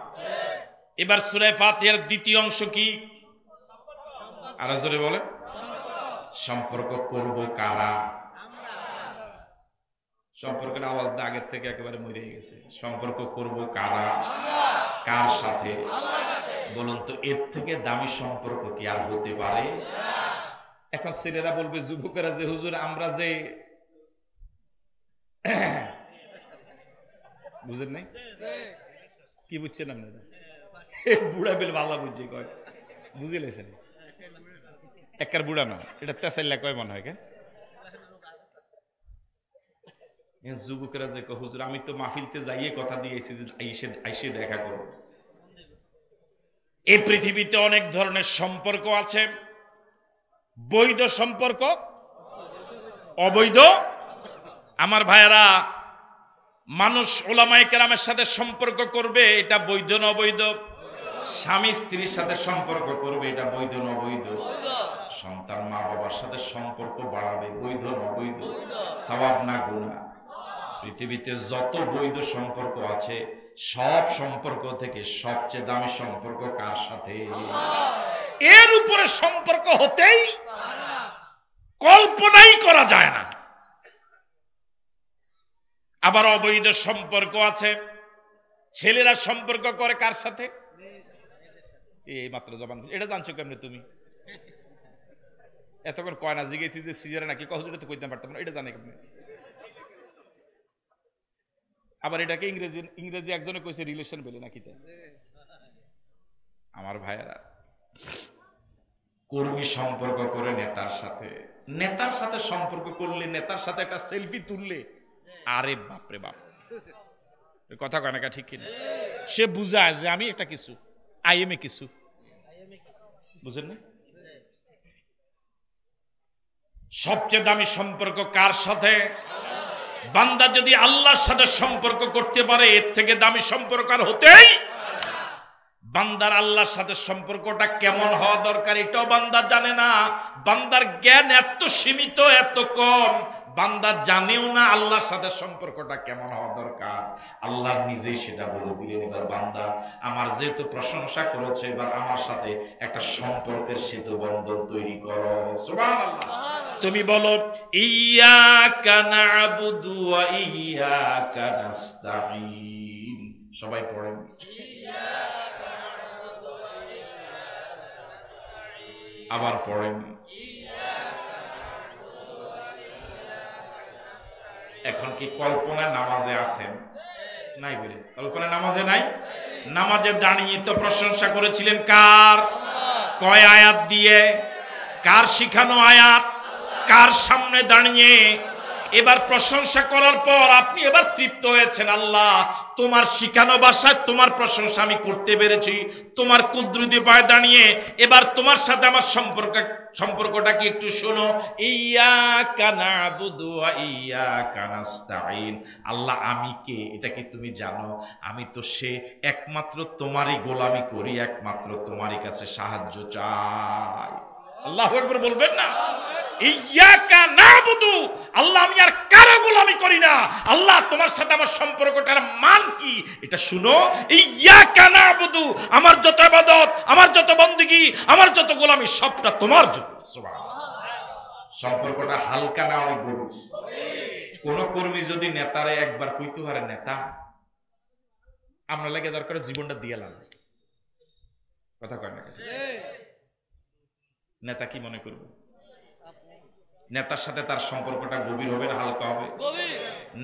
এবার সূরা ফাতিহার দ্বিতীয় অংশ কি? আর জোরে বলে, সম্পর্ক করব কারা? সম্পর্কের আওয়াজটা আগের থেকে একেবারে মরে গেছে। সম্পর্ক করব কারা? কার সাথে? বলুন তো, এর থেকে দামি সম্পর্ক কি আর হতে পারে? এখন ছেলেরা বলবে, যুবকেরা, যে হুজুর আমরা যে বুঝেন নাই, কি বুঝছেন আপনারা? বুড়া বেল ভালো বুঝছে, কয় বুঝে লেছেন একার বুড়া না, এটা তেসাইল্লা কয় মনে হয়। যুবকেরা যে হুজুর আমি তো মাহফিলতে যাইয়ে কথা দিয়েছি যে আইসে দেখা করব। এই পৃথিবীতে অনেক ধরনের সম্পর্ক আছে, বৈধ সম্পর্ক, অবৈধ। আমার ভাইয়েরা, মানুষ ওলামায়ে কেরামের সাথে সম্পর্ক করবে, এটা বৈধ না অবৈধ? স্বামী স্ত্রীর সাথে সম্পর্ক করবে, এটা বৈধ না অবৈধ? সন্তান মা বাবার সাথে সম্পর্ক বাড়াবে, বৈধ না অবৈধ? সওয়াব না গুনাহ? পৃথিবীতে যত বৈধ সম্পর্ক আছে সব সম্পর্ক থেকে সবচেয়ে দামি সম্পর্ক কার সাথে? এর উপরে সম্পর্ক হতেই কল্পনাই করা যায় না। আবার অবৈধ সম্পর্ক আছে, ছেলেরা সম্পর্ক করে কার সাথে? এই মাত্র জবান, এটা জানছো কেমনে তুমি? এতক্ষণ কয় না জিজ্ঞেসি যে সিজারে নাকি, কহজুরে তো কইতে পারতাম না, এটা জানে কেমনে? আবার এটাকে ইংরেজি একজনে কইছে রিলেশন বলে নাকি। আমার ভাইয়েরা, কর্মী সম্পর্ক করে নেতার সাথে, নেতার সাথে সম্পর্ক করলে, নেতার সাথে একটা সেলফি তুললে, আরে বাপরে বাপ, কথা কয় না, ঠিক কিনা? সে বুঝায় যে আমি একটা কিছু, আইএমএ কিছু, বুঝেন না? সবচেয়ে দামি সম্পর্ক কার সাথে? বান্দা যদি আল্লাহর সাথে সম্পর্ক করতে পারে, এর থেকে দামি সম্পর্ক আর হতেই। বান্দার আল্লাহর সাথে সম্পর্কটা কেমন হওয়া দরকার এটাও বান্দা জানে না। বান্দার জ্ঞান এত সীমিত, এত কম, বান্দা জানেও না আল্লাহর সাথে সম্পর্কটা কেমন হওয়া দরকার। আল্লাহ নিজেই সেটা বলে দিলেন, এবার বান্দা আমার যেহেতু প্রশংসা করেছে, এবার আমার সাথে একটা সম্পর্কের সেতু বন্ধন তৈরি করো। সুবহানাল্লাহ। তুমি বলো, ইয়্যাকা না'বুদু ওয়া ইয়্যাকা নাস্তাঈন। সবাই পড়েন, আবার পড়েন। এখন কি কল্পনা নামাজে আছেন? নাই বলে কল্পনা নামাজে নাই। নামাজে দাঁড়িয়ে তো প্রশংসা করেছিলেন কার? কয় আয়াত দিয়ে? কার শিখানো আয়াত, কার সামনে দাঁড়িয়ে এবার প্রশংসা করার পর আপনি এবার তৃপ্ত হয়েছেন। আল্লাহ, তোমার শিখানো ভাষায় তোমার প্রশংসা আমি করতে পেরেছি, তোমার কুদরতি পায়ে দাঁড়িয়ে এবার তোমার সাথে আমার সম্পর্কটা কি একটু শোনো। ইয়্যাকা না'বুদু ওয়া ইয়্যাকা নাস্তাঈন। আল্লাহ, আমি কে এটা কি তুমি জানো? আমি তো সে একমাত্র তোমারই গোলামি করি, একমাত্র তোমারই কাছে সাহায্য চাই। আল্লাহু আকবার বলবেন না? ইয়্যাকা না'বুদু, আল্লাহ আমি আর কারো গোলামি করি না। আল্লাহ, তোমার সাথে আমার সম্পর্কটার মান কি এটা শুনো। ইয়্যাকা না'বুদু, আমার যত ইবাদত, আমার যত বندگی, আমার যত গোলামি সবটা তোমার জন্য। সুবহানাল্লাহ। সম্পর্কটা হালকা না অনেক গভীর। কোন কর্মী যদি নেতারে একবার কইতে পারে নেতা, আমরা লাগে দরকার জীবনটা দিয়ে লাগবে, কথা কয় না? নেতা কি মনে করবে? নেতার সাথে তার সম্পর্কটা গভীর হবে না হালকা হবে?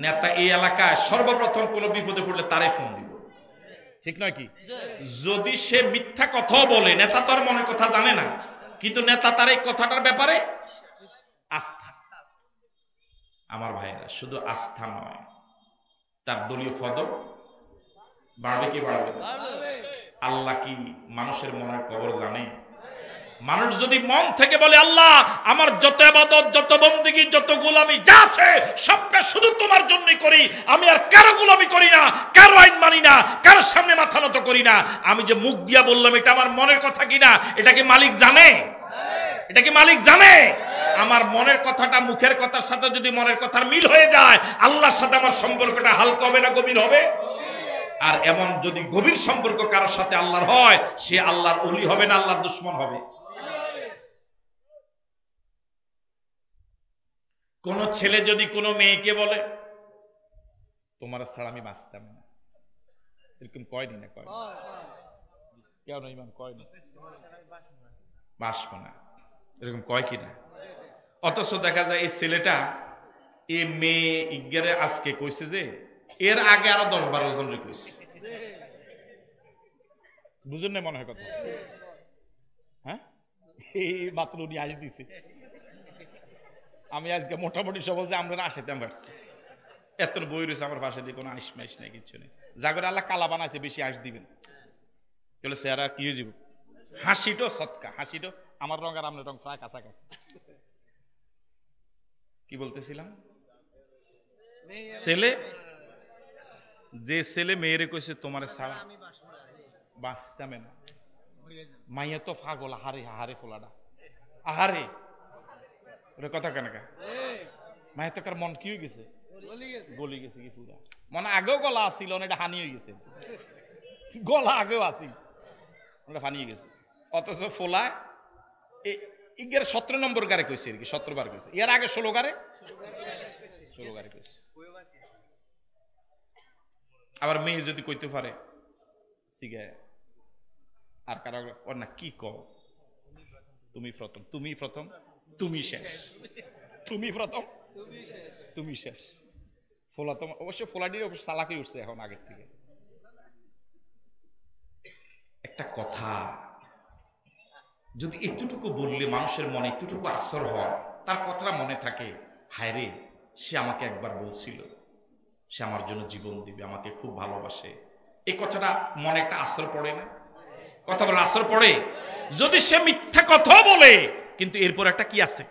নেতা এই এলাকায় সর্বপ্রথম কোন বিপদে পড়লে তারে ফোন দিব, ঠিক নয় কি? যদি সে মিথ্যা কথা বলে, নেতা তার মনের কথা জানে না, কিন্তু নেতা তার এই কথাটার ব্যাপারে আস্থা। আমার ভাইয়েরা, শুধু আস্থা নয়, তার দলীয় পদক বাড়বে কি বাড়বে? আল্লাহ কি মানুষের মনের খবর জানে? মানুষ যদি মন থেকে বলে, আল্লাহ আমার যত ইবাদত, যত বندگی, যত গোলামি যা আছে সবটা শুধু তোমার জন্যই করি, আমি আর কারো গোলামি করি না, কারো আইন মানি না, কারোর সামনে মাথা নত করি না। আমি যে মুখ দিয়া বললাম এটা আমার মনের কথা কিনা, এটা কি মালিক জানে? এটা কি মালিক জানে? আমার মনের কথাটা মুখের কথার সাথে যদি মনের কথার মিল হয়ে যায়, আল্লাহর সাথে আমার সম্পর্কটা হালকা হবে না গভীর হবে? আর এমন যদি গভীর সম্পর্ক কারোর সাথে আল্লাহর হয়, সে আল্লাহর ওলি হবে না আল্লাহর দুশমন হবে? কোন ছেলে যদি কোনো মেয়েকে বলে তোমার ছাড়া আমি বাঁচতাম না, এরকম কয়নি না? কয় কেন ইমাম? কয়নি বাঁচব না, এরকম কয় কিনা? অথচ দেখা যায় এই ছেলেটা এই মেয়ে ইজ্ঞারে আজকে কইছে যে এর আগে আরো 10-12 জন কইছে। বুঝুন না মনে হয় কথা? হ্যাঁ, এই মাত্র উনি আইস দিছে। আমি আজকে মোটামুটি সব বলছি আমরা আসেতাম পারছি, এত বই রয়েছে আমার পাশে দিয়ে, কোনো আইস মাইস নাই, কিচ্ছু নেই। জাগরে আল্লাহ কালা বানাইছে, বেশি আইস দিবেন বলে স্যার আর কি হয়ে যাব। হাসিটো সৎকা, হাসিটো আমার রং আর আপনার রং প্রায় কাছাকাছি। কি বলতেছিলাম? ছেলে, যে ছেলে মেয়েরে কইছে তোমার ছাড়া বাঁচতামে না, মাইয়া তো পাগল, আহারে আহারে ফোলাডা, আহারে ওরে কথা কেন? মায়ের তো কার মন কি হয়ে গেছে? গলি গেছে কি পুরা। মনে আগেও গলা আসছিল, এটা হানি হয়ে গেছে, গলা আগেও আসি, ওটা ফানি হয়ে গেছে। অথচ ফোলা ইগের 17 নম্বর গারে কইছে, আর কি 17 বার কইছে, এর আগে 16 গারে কইছে। আবার মেয়ে যদি কইতে পারে সিগে আর কারো ওর না কি কও, তুমি প্রথম, তুমি প্রথম, তুমি শেষ, তুমি প্রথম, তুমি শেষ। ফোলা তো অবশ্য ফোলাটির অবশ্য চালাকি উঠছে এখন আগের থেকে। একটা কথা যদি এতটুকু বললে মানুষের মনে এতটুকু আসর হয়, তার কথাটা মনে থাকে, হায় রে সে আমাকে একবার বলছিল সে আমার জন্য জীবন দিবে, আমাকে খুব ভালোবাসে, এই কথাটা মনে একটা আসর পড়ে না? কথা বলে আসর পড়ে। যদি সে মিথ্যা কথা বলে, কিন্তু এরপর একটা কি আছে?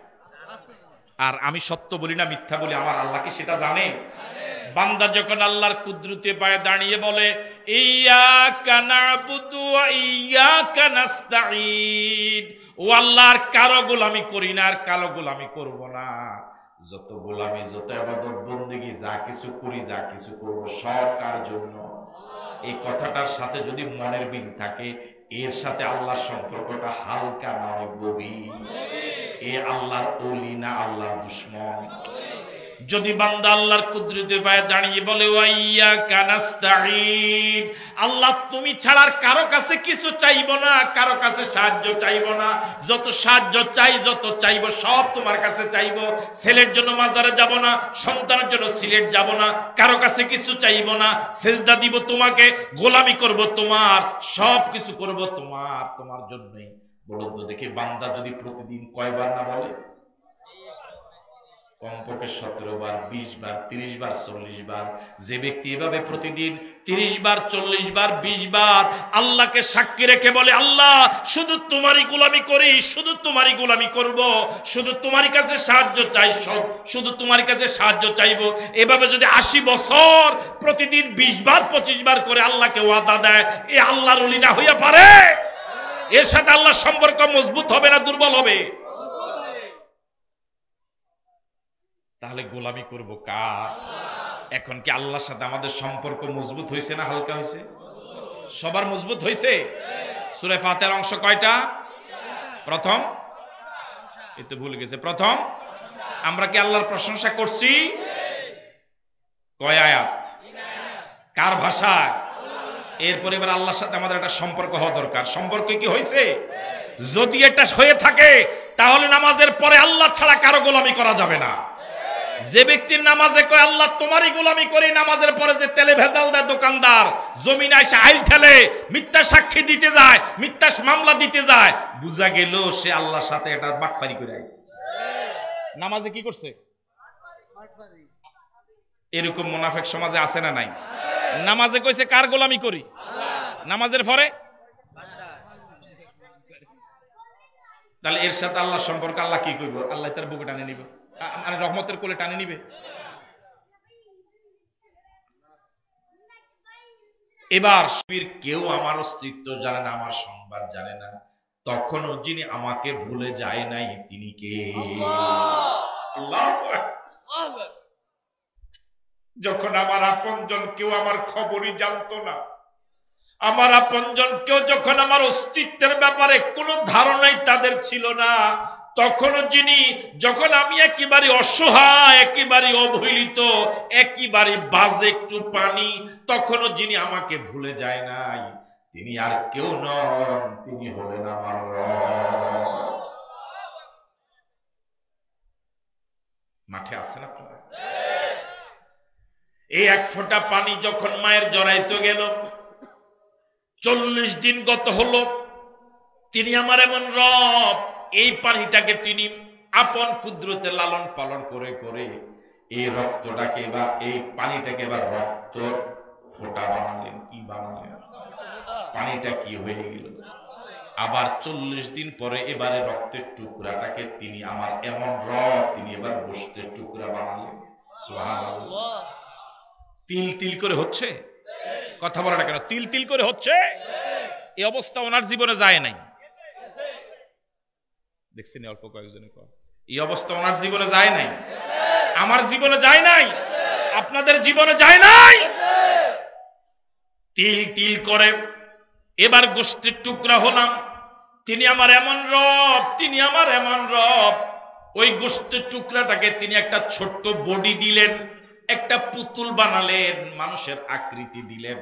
আর আমি সত্য বলি না মিথ্যা বলি, আমার আল্লাহ কি সেটা জানে? বান্দা যখন আল্লাহর কুদরতে পায়ে দাঁড়িয়ে বলে ইয়্যাকা না'বুদু ওয়া ইয়্যাকা নাস্তাঈন, ও আল্লাহর কারো গোলামি করি না আর কারো গোলামি করব না, যত গোলামি, যত ইবাদত বندگی, যা কিছু করি, যা কিছু করব সব কার জন্য। এই কথাটার সাথে যদি মনের মিল থাকে, এর সাথে আল্লাহর সম্পর্কটা হালকা না গভীর। এ আল্লাহর ওলি না আল্লাহর দুশমন? যদি বান্দা আল্লাহর কুদরতে পায়ে দাঁড়িয়ে বলে ওয়া ইয়্যাকা নাস্তাঈন, আল্লাহ তুমি ছাড়া কারো কাছে কিছু চাইবো না, কারো কাছে সাহায্য চাইবো না, যত সাহায্য চাই, যত চাইবো সব তোমার কাছে চাইবো। ছেলের জন্য মাজারে যাব না, সন্তানের জন্য সিলেট যাব না, কারো কাছে কিছু চাইবো না, সেজদা দিব তোমাকে, গোলামি করব তোমার, সব কিছু করব তোমার, তোমার জন্যই। বলুন তো দেখি, বান্দা যদি প্রতিদিন কয়বার না বলে? কমপক্ষে 17 বার, 20 বার, 30 বার, 40 বার। যে ব্যক্তি এভাবে প্রতিদিন 30 বার, 40 বার, 20 বার আল্লাহকে সাক্ষী রেখে বলে, আল্লাহ শুধু তোমারই গোলামি করি, শুধু তোমারই গোলামি করব, শুধু তোমারই কাছে সাহায্য চাই, শুধু তোমারই কাছে সাহায্য চাইবো, এভাবে যদি 80 বছর প্রতিদিন 20 বার 25 বার করে আল্লাহকে ওয়াদা দেয়, এ আল্লাহর ওলি না হইয়া পারে? এর সাথে আল্লাহর সম্পর্ক মজবুত হবে না দুর্বল হবে? তাহলে গোলামি করব কার? এখন কি আল্লাহর সাথে আমাদের সম্পর্ক মজবুত হয়েছে না হালকা হয়েছে? সবার মজবুত হয়েছে। সূরা ফাতিহার অংশ কয়টা? প্রথম, এতে ভুলে গেছে, প্রথম। আমরা কি আল্লাহর প্রশংসা করছি? কয় আয়াত? কার ভাষায়? এরপর এবার আল্লাহর সাথে আমাদের একটা সম্পর্ক হওয়া দরকার। সম্পর্ক কি হয়েছে? যদি এটা হয়ে থাকে তাহলে নামাজের পরে আল্লাহ ছাড়া কারো গোলামি করা যাবে না। যে ব্যক্তির নামাজে কয় আল্লাহ তোমারই গোলামি করি, নামাজের পরে যে তেলে ভেজাল দেয় দোকানদার, জমিনে এসে আইল ঠেলে, মিথ্যা সাক্ষী দিতে যায়, মিথ্যা মামলা দিতে যায়, বুঝা গেল সে আল্লাহর সাথে এটা বাটপারি করে আইছে। নামাজে কি করছে? এরকম মুনাফিক সমাজে আছে না নাই? নামাজে কইছে কার গোলামি করি, নামাজের পরে তাহলে এর সাথে আল্লাহর সম্পর্ক আল্লাহ কি করবে? আল্লাহ তার বুকে টানে নিবে, মানে রহমতের কোলে টানে নিবে। এবার কেউ আমার অস্তিত্ব জানে না, আমার সংবাদ জানে না, তখনও যিনি আমাকে ভুলে যায় নাই তিনি কে? আল্লাহু আকবার। যখন আমার আপনজন কেউ আমার খবরই জানতো না, আমার আপনজন কেউ যখন আমার অস্তিত্বের ব্যাপারে কোনো ধারণাই তাদের ছিল না, তখনও যিনি, যখন আমি একেবারে অসহায়, একেবারে অবহেলিত, একেবারে বাজে একটু পানি, তখনও যিনি আমাকে ভুলে যায় নাই তিনি আর কেউ নন, তিনি হলেন আমার রব। মাঠে আছেন আপনারা? এই এক ফোঁটা পানি যখন মায়ের জড়াইতে গেল, 40 দিন গত হলো, তিনি আমার এমন রব, এই পানিটাকে তিনি আপন কুদরতে লালন পালন করে করে এই রক্তটাকে বা এই পানিটাকে এবার রক্ত ফোঁটা বানালেন। কি বানালেন? পানিটা কি হয়ে গেল? আবার 40 দিন পরে এবারে রক্তের টুকরাটাকে তিনি আমার এমন রব, তিনি এবার গোশতের টুকরা বানালেন। সুবহানাল্লাহ। তিল তিল করে হচ্ছে, কথা বলে না কেন? তিল তিল করে হচ্ছে। এই অবস্থা ওনার জীবনে যায় নাই, দেখছেন? অল্প কয়েকজনে কয় এই অবস্থা ওনার জীবনে যায় নাই, আমার জীবনে যায় নাই, আপনাদের জীবনে যায় নাই। তিল তিল করে এবার গোশতের টুকরা হলাম। তিনি আমার এমন রব, তিনি আমার এমন রব, ওই গোশতের টুকরাটাকে তিনি একটা ছোট্ট বডি দিলেন, একটা পুতুল বানালেন, মানুষের আকৃতি দিলেন।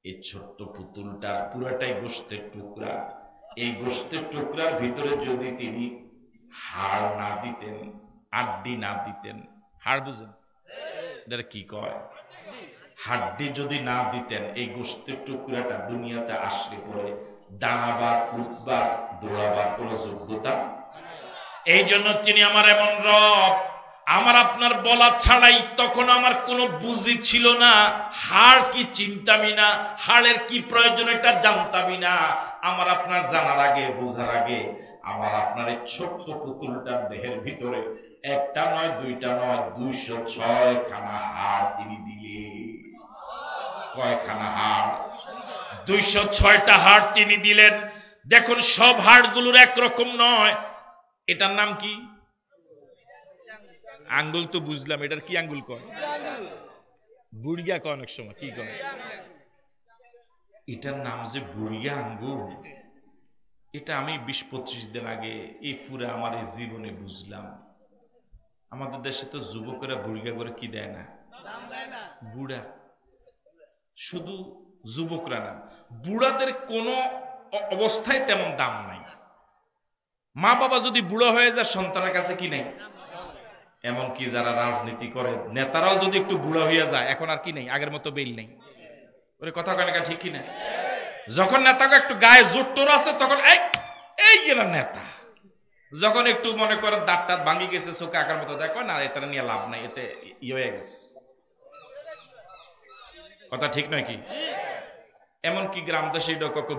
এই ছোট্ট পুতুলটার পুরাটাই গোশতের টুকরা। এই গোশতের টুকরার ভিতরে যদি তিনি হাড় না দিতেন, আড্ডি না দিতেন, হাড় বুঝেন এটা কি কয়? হাড্ডি যদি না দিতেন, এই গোশতের টুকরাটা দুনিয়াতে আসলে পরে দাঁড়াবার, উঠবার, দৌড়াবার কোন যোগ্যতা। এই জন্য তিনি আমার এমন রব, আমার আপনার বলা ছাড়াই তখন আমার কোনো বুঝি ছিল না, হাড় কি চিন্তামি না, হাড়ের কি প্রয়োজন এটা জানতামই না। আমার আপনার জানার আগে, বোঝার আগে আমার আপনার এই ছোট্ট পুতুলটার দেহের ভিতরে একটা নয়, দুইটা নয়, 206 খানা হাড় তিনি দিলেন। কয়খানা হাড়? 206টা হাড় তিনি দিলেন। দেখুন সব হাড়গুলোর একরকম নয়। এটার নাম কি? আঙ্গুল তো বুঝলাম, এটার কি আঙ্গুল কয়? বুড়িয়া কয় অনেক সময়, কি কয়? এটার নাম যে বুড়িয়া আঙ্গুল, এটা আমি 20-25 দিন আগে এই পুরা আমার এই জীবনে বুঝলাম। আমাদের দেশে তো যুবকেরা বুড়িয়া করে কি দেয় না, বুড়া। শুধু যুবকরা না, বুড়াদের কোনো অবস্থায় তেমন দাম নাই। মা বাবা যদি বুড়ো হয়ে যায় সন্তানের কাছে কি নেই, এমনকি যারা রাজনীতি করে নেতারাও যদি একটু বুড়ো হয়ে যায়, এখন আর কি নেই, আগের মতো বেল নেই। ওরে কথা কয় না ঠিক কি না? যখন নেতাকে একটু গায়ে জোর টোর আছে তখন এই এই এরা নেতা। যখন একটু মনে করেন দাঁত টাত ভাঙি গেছে, চোখে আঁকার মতো দেখো না, এটা নিয়ে লাভ নাই, এতে হয়ে গেছে। কথা ঠিক নয় কি? এমনকি গ্রাম দেশে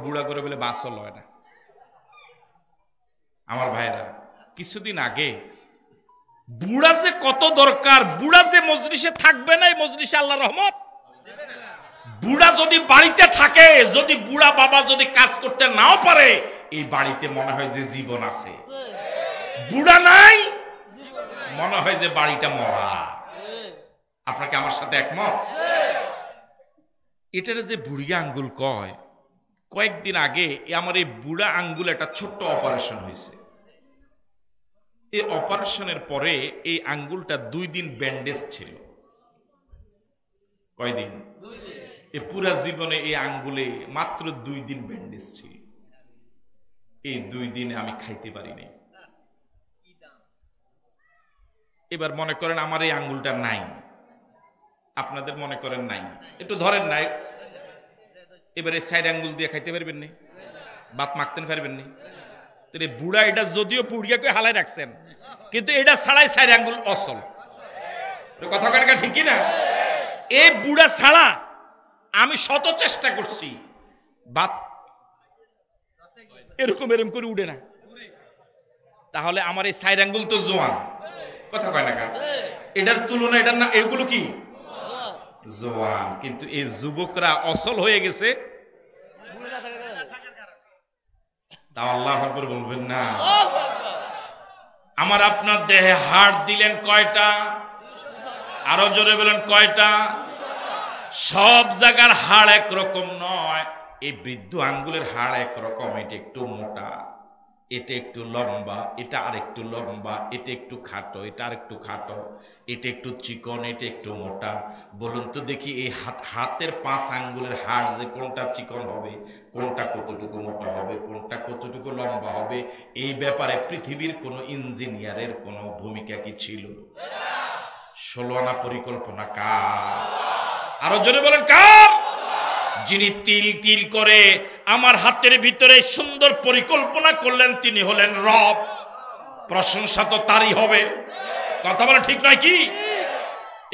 বুড়া করে বলে বাসও লয় না। আমার ভাইরা, কিছুদিন আগে বুড়া যে কত দরকার, বুড়া যে মজলিসে থাকবে না, এই মজলিসে আল্লাহ রহমত। বুড়া যদি বাড়িতে থাকে, যদি বুড়া বাবা যদি কাজ করতে নাও পারে, এই বাড়িতে মনে হয় যে জীবন আছে। বুড়া নাই, মনে হয় যে বাড়িটা মরা। আপনাকে আমার সাথে একমত? এটারে যে বুড়িয়া আঙ্গুল কয়, কয়েকদিন আগে আমার এই বুড়া আঙ্গুল একটা ছোট্ট অপারেশন হয়েছে। এই অপারেশনের পরে এই আঙ্গুলটা 2 দিন ব্যান্ডেজ ছিল। কয়দিন? এই পুরা জীবনে এই আঙ্গুলে মাত্র 2 দিন ব্যান্ডেজ ছিল। এই 2 দিনে আমি খাইতে পারি নাই। এবার মনে করেন আমার এই আঙ্গুলটা নাই, আপনাদের মনে করেন নাই, একটু ধরেন নাই, এবারে সাইড আঙ্গুল দিয়ে খাইতে পারবেন নি? ভাত মাখতেন পারবেন নি? তাহলে বুড়া এটা যদিও বুড়িয়াকে হালাই রাখছেন, কিন্তু এটা ছাড়াই সাইড আঙ্গুল অসল। কথা কাটা ঠিকই না? এই বুড়া ছাড়া আমি শত চেষ্টা করছি, ভাত এরকম এরকম করে উঠে না। তাহলে আমার এই সাইড আঙ্গুল তো জোয়ান। কথা কয় না কা? এটার তুলনা এটার না, এগুলো কি জোয়ান, কিন্তু এই যুবকরা অসল হয়ে গেছে। তাও আল্লাহু আকবার বলবেন না? আমার আপনার দেহে হাড় দিলেন কয়টা? আরো জোরে বলেন কয়টা? সব জায়গার হাড় একরকম নয়। এই বৃদ্ধ আঙ্গুলের হাড় একরকম, এটা একটু মোটা, এটা একটু লম্বা, এটা আর একটু লম্বা, এটা একটু খাটো, এটা আর একটু খাটো, এটা একটু চিকন, এটা একটু মোটা। বলুন তো দেখি, এই হাতের 5 আঙ্গুলের হাড় যে কোনটা চিকন হবে, কোনটা কতটুকু মোটা হবে, কোনটা কতটুকু লম্বা হবে, এই ব্যাপারে পৃথিবীর কোনো ইঞ্জিনিয়ারের কোনো ভূমিকা কি ছিল? 16 আনা পরিকল্পনা কার? আরো জোরে বলেন কার? যিনি তিল তিল করে আমার হাতের ভিতরে সুন্দর পরিকল্পনা করলেন, তিনি হলেন রব। প্রশংসা তো তারই হবে। কথা বলা ঠিক নয় কি?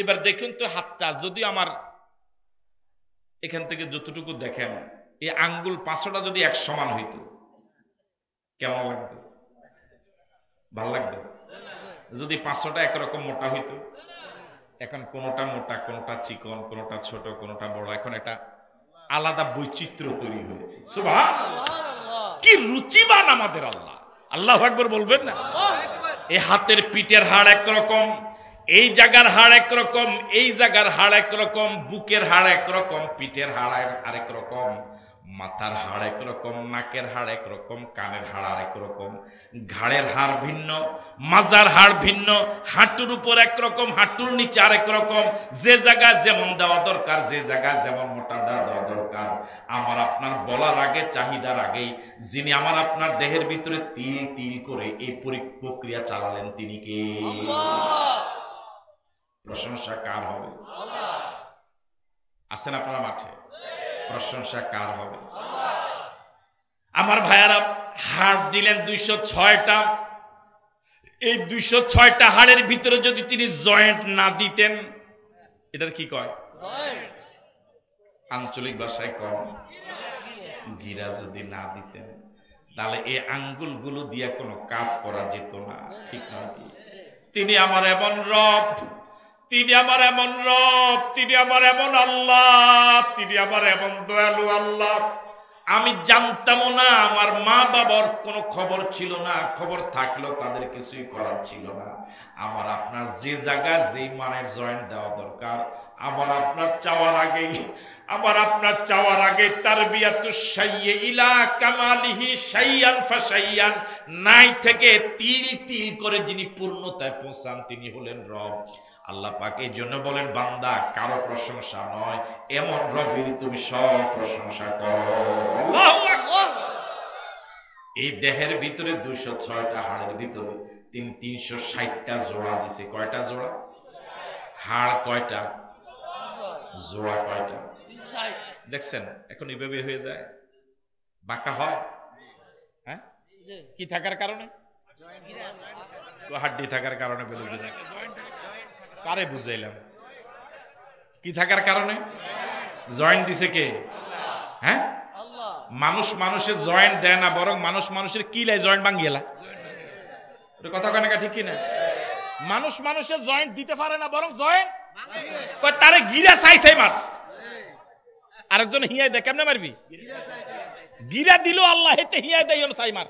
এবার দেখুন তো হাতটা, যদি আমার এখান থেকে যতটুকু দেখেন, এই আঙ্গুল 5টা যদি এক সমান হইতো কেমন লাগতো? ভাল লাগতো? যদি 5টা একরকম মোটা হইতো। এখন কোনটা মোটা, কোনটা চিকন, কোনটা ছোট, কোনটা বড়, এখন একটা আলাদা বৈচিত্র্য তৈরি হয়েছে। সুবহানাল্লাহ! কি রুচিবান আমাদের আল্লাহ! আল্লাহু আকবার বলবেন না? এই হাতের পিঠের হাড় একরকম, এই জায়গার হাড় একরকম, এই জায়গার হাড় একরকম, বুকের হাড় একরকম, পিঠের হাড় আরেক রকম, মাথার হাড় একরকম, নাকের হাড় একরকম, কানের হাড় আরেক রকম, ঘাড়ের হাড় ভিন্ন, মাজার হাড় ভিন্ন, হাঁটুর উপর একরকম, হাঁটুর নিচে আরেক রকম। যে জায়গায় যেমন দেওয়া দরকার, যে জায়গায় যেমন মোটা দেওয়া দরকার, আমার আপনার বলার আগে, চাহিদার আগেই যিনি আমার আপনার দেহের ভিতরে তিল তিল করে এই প্রক্রিয়া চালালেন, তিনি কে? প্রশংসা কার হবে? আছেন আপনারা মাঠে? প্রশংসা কার হবে? আমার ভাইয়ারা, হাড় দিলেন 206টা। এই 206টা হাড়ের ভিতরে যদি তিনি জয়েন্ট না দিতেন, এটার কি কয়? আঞ্চলিক ভাষায় কম গিরা যদি না দিতেন, তাহলে এই আঙ্গুলগুলো দিয়ে কোনো কাজ করা যেত না। ঠিক নয় কি? তিনি আমার এমন রব, তিনি আমার এমন রব, তিনি আমার এমন আল্লাহ, তিনি আমার এমন দয়ালু আল্লাহ। আমি জানতামও না, আমার মা বাবার কোনো খবর ছিল না, খবর থাকলেও তাদের কিছুই করার ছিল না। আমার আপনার যে জায়গা যেই মানের জয়েন্ট দেওয়া দরকার, আমার আপনার চাওয়ার আগে তারবিয়াতুশ শাইয়্যি ইলা কামালিহি শাইয়ান ফাশাইয়ান, নাই থেকে তিল তিল করে যিনি পূর্ণতায় পৌঁছান, তিনি হলেন রব। আল্লাহ পাক এই জন্য বলেন, বান্দা কারো প্রশংসা নয়, এমন রবের তুমি সব প্রশংসা করো। আল্লাহু আকবার। এই দেহের ভিতরে 206টা হাড়ের ভিতরে তিনি 360টা জোড়া দিছে। কয়টা জোড়া? হাড় কয়টা? জোড়া কয়টা? দেখছেন এখন এইভাবে হয়ে যায়, বাঁকা হয়। হ্যাঁ, জি কি থাকার কারণে? হাড্ডি থাকার কারণে বলে দিলাম। কারে বুঝাইলাম? কি থাকার কারণে? জয়েন্ট দিছে কে? হ্যাঁ, আল্লাহ। মানুষ মানুষের জয়েন্ট দেয় না, বরং মানুষ মানুষের কিলাই জয়েন্ট ভাঙ্গিয়েলা। কথা কেন ঠিক কিনা? মানুষ মানুষের জয়েন্ট দিতে পারে না, বরং জয়েন্ট তারে গিরা চাই চাই মার। আরেকজন হিয়াই দেয়, কেমনে মারবি? গিরা দিল আল্লাহ, হেতে হিয়াই দেয় চাই মার।